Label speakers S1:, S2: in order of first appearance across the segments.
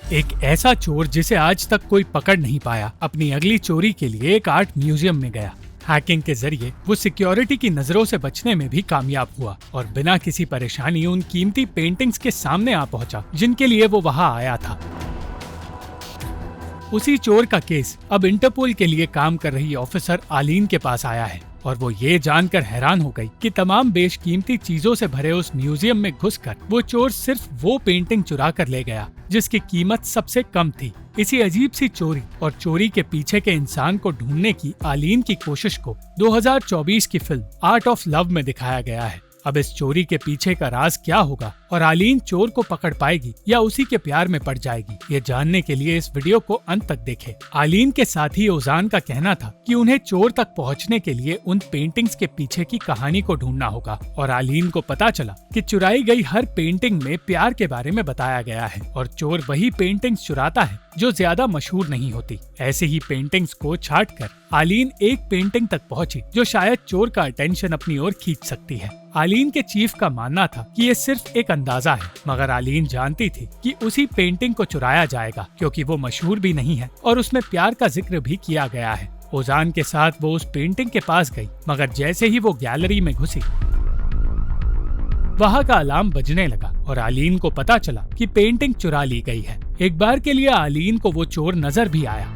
S1: एक ऐसा चोर जिसे आज तक कोई पकड़ नहीं पाया अपनी अगली चोरी के लिए एक आर्ट म्यूजियम में गया। हैकिंग के जरिए वो सिक्योरिटी की नजरों से बचने में भी कामयाब हुआ और बिना किसी परेशानी उन कीमती पेंटिंग्स के सामने आ पहुंचा जिनके लिए वो वहां आया था। उसी चोर का केस अब इंटरपोल के लिए काम कर रही ऑफिसर आलीन के पास आया है और वो ये जानकर हैरान हो गई कि तमाम बेशकीमती चीजों से भरे उस म्यूजियम में घुसकर वो चोर सिर्फ वो पेंटिंग चुरा कर ले गया जिसकी कीमत सबसे कम थी। इसी अजीब सी चोरी और चोरी के पीछे के इंसान को ढूंढने की आलीन की कोशिश को 2024 की फिल्म आर्ट ऑफ लव में दिखाया गया है। अब इस चोरी के पीछे का राज क्या होगा और आलीन चोर को पकड़ पाएगी या उसी के प्यार में पड़ जाएगी, ये जानने के लिए इस वीडियो को अंत तक देखें। आलीन के साथी ओजान का कहना था कि उन्हें चोर तक पहुंचने के लिए उन पेंटिंग्स के पीछे की कहानी को ढूंढना होगा और आलीन को पता चला कि चुराई गई हर पेंटिंग में प्यार के बारे में बताया गया है और चोर वही पेंटिंग्स चुराता है जो ज्यादा मशहूर नहीं होती। ऐसे ही पेंटिंग्स को छांटकर आलीन एक पेंटिंग तक पहुंची जो शायद चोर का अटेंशन अपनी ओर खींच सकती है। आलीन के चीफ का मानना था कि ये सिर्फ एक अंदाजा है, मगर आलीन जानती थी कि उसी पेंटिंग को चुराया जाएगा क्योंकि वो मशहूर भी नहीं है और उसमें प्यार का जिक्र भी किया गया है। ओजान के साथ वो उस पेंटिंग के पास गई, मगर जैसे ही वो गैलरी में घुसी वहाँ का अलार्म बजने लगा और आलीन को पता चला कि पेंटिंग चुरा ली गई है। एक बार के लिए आलीन को वो चोर नजर भी आया,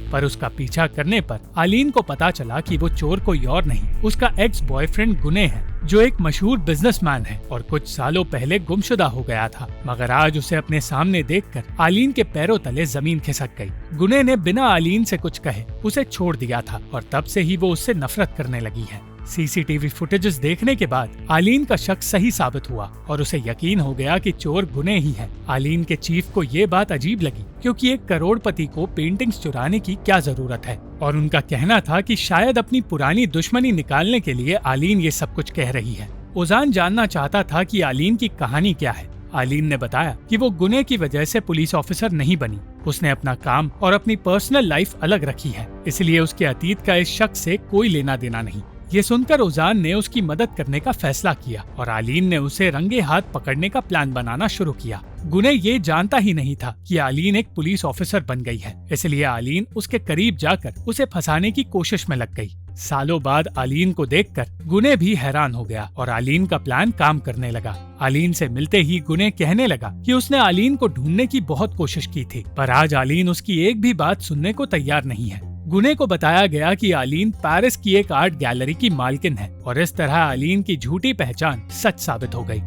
S1: पर उसका पीछा करने पर आलीन को पता चला कि वो चोर कोई और नहीं, उसका एक्स बॉयफ्रेंड गुने है जो एक मशहूर बिजनेसमैन है और कुछ सालों पहले गुमशुदा हो गया था। मगर आज उसे अपने सामने देखकर आलीन के पैरों तले जमीन खिसक गई। गुने ने बिना आलीन से कुछ कहे उसे छोड़ दिया था और तब से ही वो उससे नफरत करने लगी है। सीसीटीवी फुटेजेस देखने के बाद आलीन का शक सही साबित हुआ और उसे यकीन हो गया कि चोर गुने ही है। आलीन के चीफ को ये बात अजीब लगी क्योंकि एक करोड़पति को पेंटिंग्स चुराने की क्या जरूरत है और उनका कहना था कि शायद अपनी पुरानी दुश्मनी निकालने के लिए आलीन ये सब कुछ कह रही है। ओजान जानना चाहता था कि आलीन की कहानी क्या है। आलीन ने बताया कि वो गुने की वजह से पुलिस ऑफिसर नहीं बनी, उसने अपना काम और अपनी पर्सनल लाइफ अलग रखी है, इसलिए उसके अतीत का इस शक से कोई लेना देना नहीं। ये सुनकर ओजान ने उसकी मदद करने का फैसला किया और आलीन ने उसे रंगे हाथ पकड़ने का प्लान बनाना शुरू किया। गुने ये जानता ही नहीं था कि आलीन एक पुलिस ऑफिसर बन गई है, इसलिए आलीन उसके करीब जाकर उसे फंसाने की कोशिश में लग गई। सालों बाद आलीन को देखकर गुने भी हैरान हो गया और आलीन का प्लान काम करने लगा। आलीन से मिलते ही गुने कहने लगा कि उसने आलीन को ढूंढने की बहुत कोशिश की थी, पर आज आलीन उसकी एक भी बात सुनने को तैयार नहीं है। गुने को बताया गया कि आलीन पेरिस की एक आर्ट गैलरी की मालकिन है और इस तरह आलीन की झूठी पहचान सच साबित हो गई।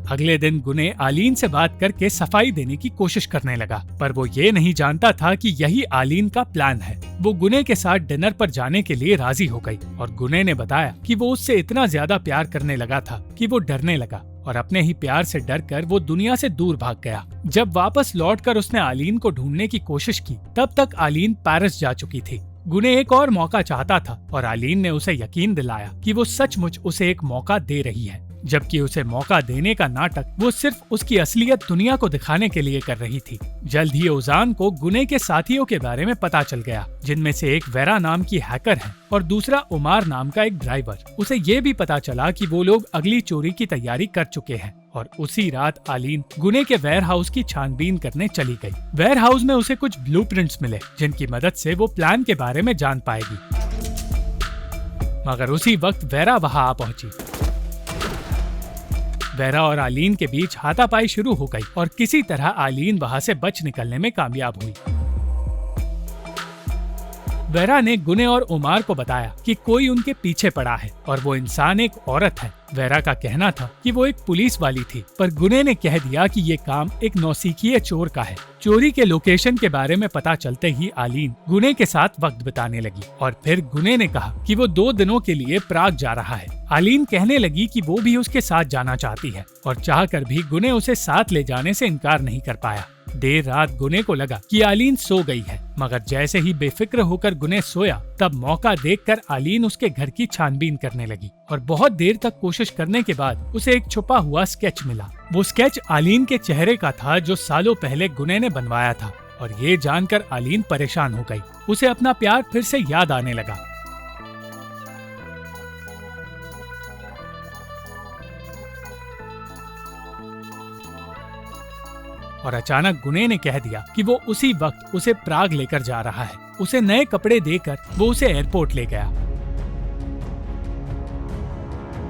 S1: अगले दिन गुने आलीन से बात करके सफाई देने की कोशिश करने लगा, पर वो ये नहीं जानता था कि यही आलीन का प्लान है। वो गुने के साथ डिनर पर जाने के लिए राजी हो गई और गुने ने बताया कि वो उससे इतना ज्यादा प्यार करने लगा था कि वो डरने लगा और अपने ही प्यार से डरकर वो दुनिया से दूर भाग गया। जब वापस लौटकर उसने आलीन को ढूंढने की कोशिश की, तब तक आलीन पेरिस जा चुकी थी। गुने एक और मौका चाहता था और आलीन ने उसे यकीन दिलाया कि वो सचमुच उसे एक मौका दे रही है, जबकि उसे मौका देने का नाटक वो सिर्फ उसकी असलियत दुनिया को दिखाने के लिए कर रही थी। जल्द ही ओजान को गुने के साथियों के बारे में पता चल गया, जिनमें से एक वेरा नाम की हैकर है और दूसरा उमार नाम का एक ड्राइवर। उसे ये भी पता चला कि वो लोग अगली चोरी की तैयारी कर चुके हैं और उसी रात आलीन गुने के वेयर हाउस की छानबीन करने चली गई। वेयर हाउस में उसे कुछ ब्लूप्रिंट्स मिले जिनकी मदद से वो प्लान के बारे में जान पाएगी, मगर उसी वक्त वेरा वहाँ आ पहुंची। वेरा और आलीन के बीच हाथापाई शुरू हो गई और किसी तरह आलीन वहाँ से बच निकलने में कामयाब हुई। वेरा ने गुने और उमार को बताया कि कोई उनके पीछे पड़ा है और वो इंसान एक औरत है। वेरा का कहना था कि वो एक पुलिस वाली थी, पर गुने ने कह दिया कि ये काम एक नौसिखिए चोर का है। चोरी के लोकेशन के बारे में पता चलते ही आलीन गुने के साथ वक्त बिताने लगी और फिर गुने ने कहा कि वो 2 दिनों के लिए प्राग जा रहा है। आलीन कहने लगी कि वो भी उसके साथ जाना चाहती है और चाहकर भी गुने उसे साथ ले जाने से इनकार नहीं कर पाया। देर रात गुने को लगा कि आलीन सो गई है, मगर जैसे ही बेफिक्र होकर गुने सोया, तब मौका देखकर आलीन उसके घर की छानबीन करने लगी और बहुत देर तक कोशिश करने के बाद उसे एक छुपा हुआ स्केच मिला। वो स्केच आलीन के चेहरे का था जो सालों पहले गुने ने बनवाया था और ये जानकर आलीन परेशान हो गई। उसे अपना प्यार फिर से याद आने लगा। और अचानक गुने ने कह दिया कि वो उसी वक्त उसे प्राग लेकर जा रहा है। उसे नए कपड़े देकर वो उसे एयरपोर्ट ले गया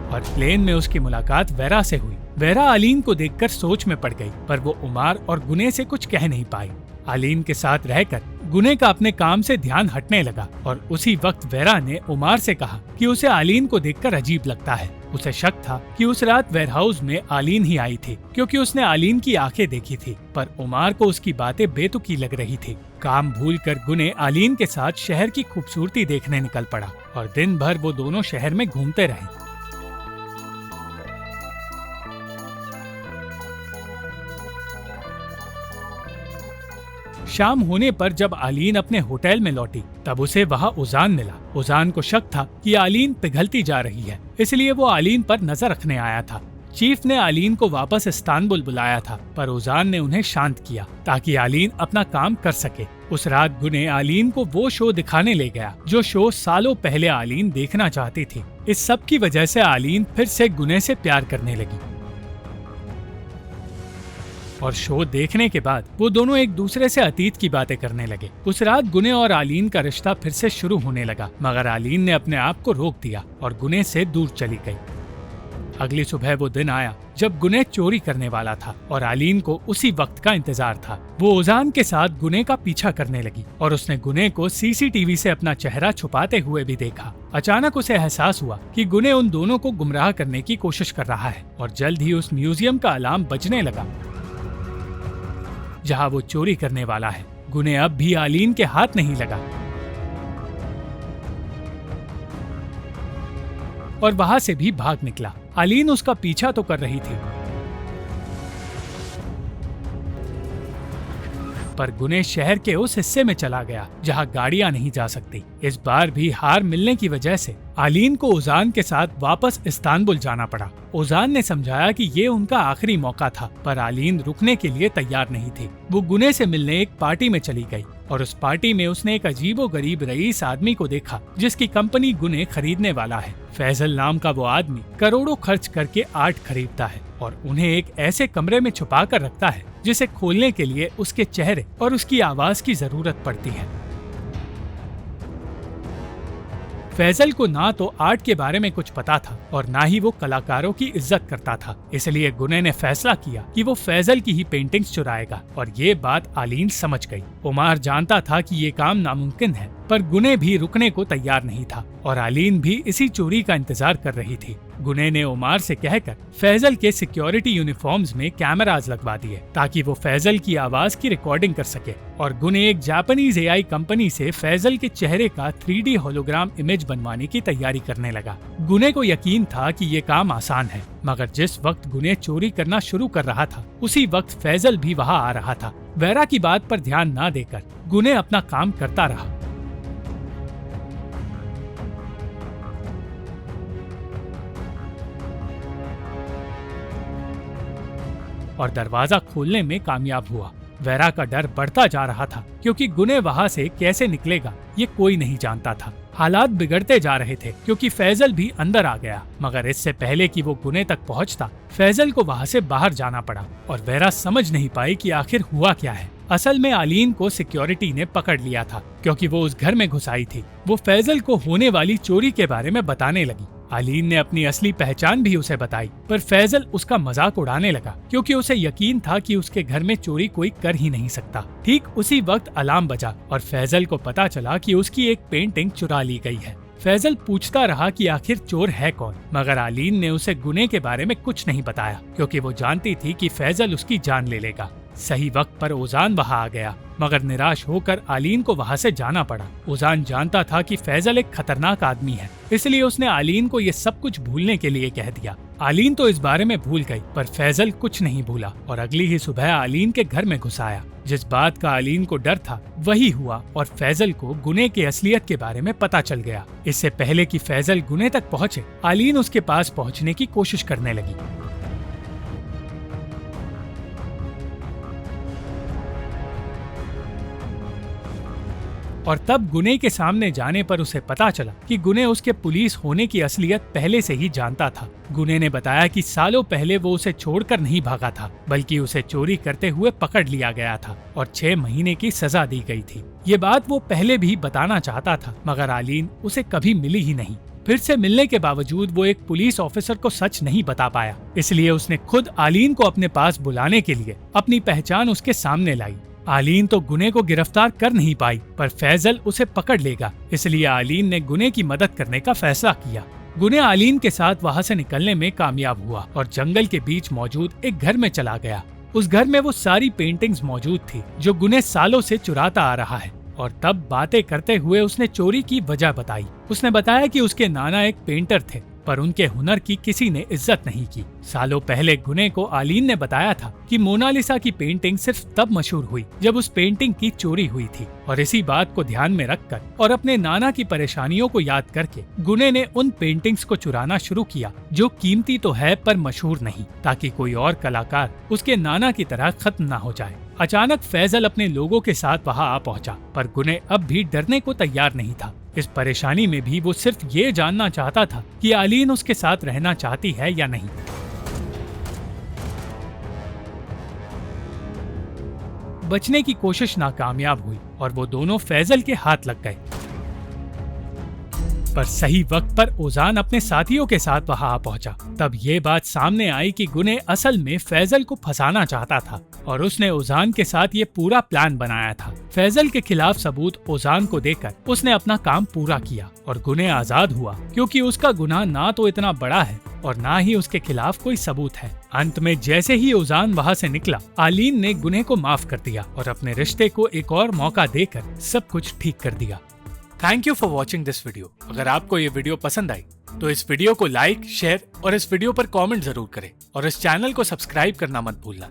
S1: और प्लेन में उसकी मुलाकात वेरा से हुई। वेरा आलीन को देखकर सोच में पड़ गई, पर वो उमार और गुने से कुछ कह नहीं पाई। आलीन के साथ रहकर गुने का अपने काम से ध्यान हटने लगा और उसी वक्त वेरा ने उमार से कहा कि उसे आलीन को देखकर अजीब लगता है। उसे शक था कि उस रात वेयरहाउस में आलीन ही आई थी, क्योंकि उसने आलीन की आंखें देखी थी, पर उमार को उसकी बातें बेतुकी लग रही थी। काम भूलकर गुने आलीन के साथ शहर की खूबसूरती देखने निकल पड़ा और दिन भर वो दोनों शहर में घूमते रहे। शाम होने पर जब आलीन अपने होटल में लौटी तब उसे वहाँ उजान मिला। उजान को शक था कि आलीन पिघलती जा रही है, इसलिए वो आलीन पर नजर रखने आया था। चीफ ने आलीन को वापस इस्तांबुल बुलाया था, पर उजान ने उन्हें शांत किया ताकि आलीन अपना काम कर सके। उस रात गुने आलीन को वो शो दिखाने ले गया जो शो सालों पहले आलीन देखना चाहती थी। इस सब की वजह से आलीन फिर से गुने से प्यार करने लगी और शो देखने के बाद वो दोनों एक दूसरे से अतीत की बातें करने लगे। उस रात गुने और आलीन का रिश्ता फिर से शुरू होने लगा, मगर आलीन ने अपने आप को रोक दिया और गुने से दूर चली गई। अगली सुबह वो दिन आया जब गुने चोरी करने वाला था और आलीन को उसी वक्त का इंतजार था। वो उजान के साथ गुने का पीछा करने लगी और उसने गुने को सीसीटीवी से अपना चेहरा छुपाते हुए भी देखा। अचानक उसे एहसास हुआ कि गुने उन दोनों को गुमराह करने की कोशिश कर रहा है और जल्द ही उस म्यूजियम का अलार्म बजने लगा जहाँ वो चोरी करने वाला है। गुने अब भी आलीन के हाथ नहीं लगा और वहां से भी भाग निकला। आलीन उसका पीछा तो कर रही थी, पर गुने शहर के उस हिस्से में चला गया जहां गाड़ियां नहीं जा सकती। इस बार भी हार मिलने की वजह से आलीन को उजान के साथ वापस इस्तांबुल जाना पड़ा। उजान ने समझाया कि ये उनका आखिरी मौका था, पर आलीन रुकने के लिए तैयार नहीं थी। वो गुने से मिलने एक पार्टी में चली गई और उस पार्टी में उसने एक अजीबोगरीब रईस आदमी को देखा जिसकी कंपनी गुने खरीदने वाला है। फैजल नाम का वो आदमी करोड़ों खर्च करके आर्ट खरीदता है और उन्हें एक ऐसे कमरे में छुपा कर रखता है जिसे खोलने के लिए उसके चेहरे और उसकी आवाज की जरूरत पड़ती है। फैजल को ना तो आर्ट के बारे में कुछ पता था और ना ही वो कलाकारों की इज्जत करता था, इसलिए गुने ने फैसला किया कि वो फैजल की ही पेंटिंग्स चुराएगा और ये बात आलीन समझ गई। उमार जानता था कि ये काम नामुमकिन है, पर गुने भी रुकने को तैयार नहीं था और आलीन भी इसी चोरी का इंतजार कर रही थी। गुने ने उमार से कहकर फैजल के सिक्योरिटी यूनिफॉर्म्स में कैमरास लगवा दिए ताकि वो फैजल की आवाज की रिकॉर्डिंग कर सके और गुने एक जापानीज एआई कंपनी से फैजल के चेहरे का 3D होलोग्राम इमेज बनवाने की तैयारी करने लगा। गुने को यकीन था कि ये काम आसान है, मगर जिस वक्त गुने चोरी करना शुरू कर रहा था उसी वक्त फैजल भी वहाँ आ रहा था। वेरा की बात पर ध्यान न देकर गुने अपना काम करता रहा और दरवाजा खोलने में कामयाब हुआ। वेरा का डर बढ़ता जा रहा था क्योंकि गुने वहाँ से कैसे निकलेगा ये कोई नहीं जानता था। हालात बिगड़ते जा रहे थे क्योंकि फैजल भी अंदर आ गया, मगर इससे पहले कि वो गुने तक पहुँचता फैजल को वहाँ से बाहर जाना पड़ा और वेरा समझ नहीं पाई कि आखिर हुआ क्या है। असल में आलीन को सिक्योरिटी ने पकड़ लिया था क्योंकि वो उस घर में घुस आई थी। वो फैजल को होने वाली चोरी के बारे में बताने लगी। आलीन ने अपनी असली पहचान भी उसे बताई, पर फैजल उसका मजाक उड़ाने लगा क्योंकि उसे यकीन था कि उसके घर में चोरी कोई कर ही नहीं सकता। ठीक उसी वक्त अलार्म बजा और फैजल को पता चला कि उसकी एक पेंटिंग चुरा ली गई है। फैजल पूछता रहा कि आखिर चोर है कौन, मगर आलीन ने उसे गुने के बारे में कुछ नहीं बताया क्योंकि वो जानती थी कि फैजल उसकी जान ले लेगा। सही वक्त पर उजान वहाँ आ गया, मगर निराश होकर आलीन को वहाँ से जाना पड़ा। उजान जानता था कि फैजल एक खतरनाक आदमी है, इसलिए उसने आलीन को ये सब कुछ भूलने के लिए कह दिया। आलीन तो इस बारे में भूल गई, पर फैजल कुछ नहीं भूला और अगली ही सुबह आलीन के घर में घुस आया। जिस बात का आलीन को डर था वही हुआ और फैजल को गुने की असलियत के बारे में पता चल गया। इससे पहले कि फैजल गुने तक पहुँचे, आलीन उसके पास पहुँचने की कोशिश करने लगी और तब गुने के सामने जाने पर उसे पता चला कि गुने उसके पुलिस होने की असलियत पहले से ही जानता था। गुने ने बताया कि सालों पहले वो उसे छोड़कर नहीं भागा था, बल्कि उसे चोरी करते हुए पकड़ लिया गया था और 6 महीने की सजा दी गई थी। ये बात वो पहले भी बताना चाहता था, मगर आलीन उसे कभी मिली ही नहीं। फिर से मिलने के बावजूद वो एक पुलिस ऑफिसर को सच नहीं बता पाया, इसलिए उसने खुद आलीन को अपने पास बुलाने के लिए अपनी पहचान उसके सामने लाई। आलीन तो गुने को गिरफ्तार कर नहीं पाई, पर फैजल उसे पकड़ लेगा, इसलिए आलीन ने गुने की मदद करने का फैसला किया। गुने आलीन के साथ वहाँ से निकलने में कामयाब हुआ और जंगल के बीच मौजूद एक घर में चला गया। उस घर में वो सारी पेंटिंग्स मौजूद थी जो गुने सालों से चुराता आ रहा है, और तब बातें करते हुए उसने चोरी की वजह बताई। उसने बताया कि उसके नाना एक पेंटर थे, पर उनके हुनर की किसी ने इज्जत नहीं की। सालों पहले गुने को आलीन ने बताया था कि मोनालिसा की पेंटिंग सिर्फ तब मशहूर हुई जब उस पेंटिंग की चोरी हुई थी, और इसी बात को ध्यान में रखकर और अपने नाना की परेशानियों को याद करके गुने ने उन पेंटिंग्स को चुराना शुरू किया जो कीमती तो है पर मशहूर नहीं, ताकि कोई और कलाकार उसके नाना की तरह खत्म न हो जाए। अचानक फैजल अपने लोगों के साथ वहां आ पहुंचा, पर गुने अब भी डरने को तैयार नहीं था। इस परेशानी में भी वो सिर्फ ये जानना चाहता था कि आलीन उसके साथ रहना चाहती है या नहीं। बचने की कोशिश नाकामयाब हुई और वो दोनों फैजल के हाथ लग गए। पर सही वक्त पर ओजान अपने साथियों के साथ वहां आ पहुंचा। तब ये बात सामने आई कि गुने असल में फैजल को फंसाना चाहता था और उसने ओजान के साथ ये पूरा प्लान बनाया था। फैजल के खिलाफ सबूत ओजान को देकर उसने अपना काम पूरा किया और गुने आजाद हुआ, क्योंकि उसका गुनाह ना तो इतना बड़ा है और ना ही उसके खिलाफ कोई सबूत है। अंत में जैसे ही ओजान वहाँ से निकला, आलीन ने गुने को माफ कर दिया और अपने रिश्ते को एक और मौका देकर सब कुछ ठीक कर दिया। Thank you for watching this video. अगर आपको ये वीडियो पसंद आई तो इस वीडियो को लाइक, शेयर और इस वीडियो पर कमेंट जरूर करें और इस चैनल को सब्सक्राइब करना मत भूलना।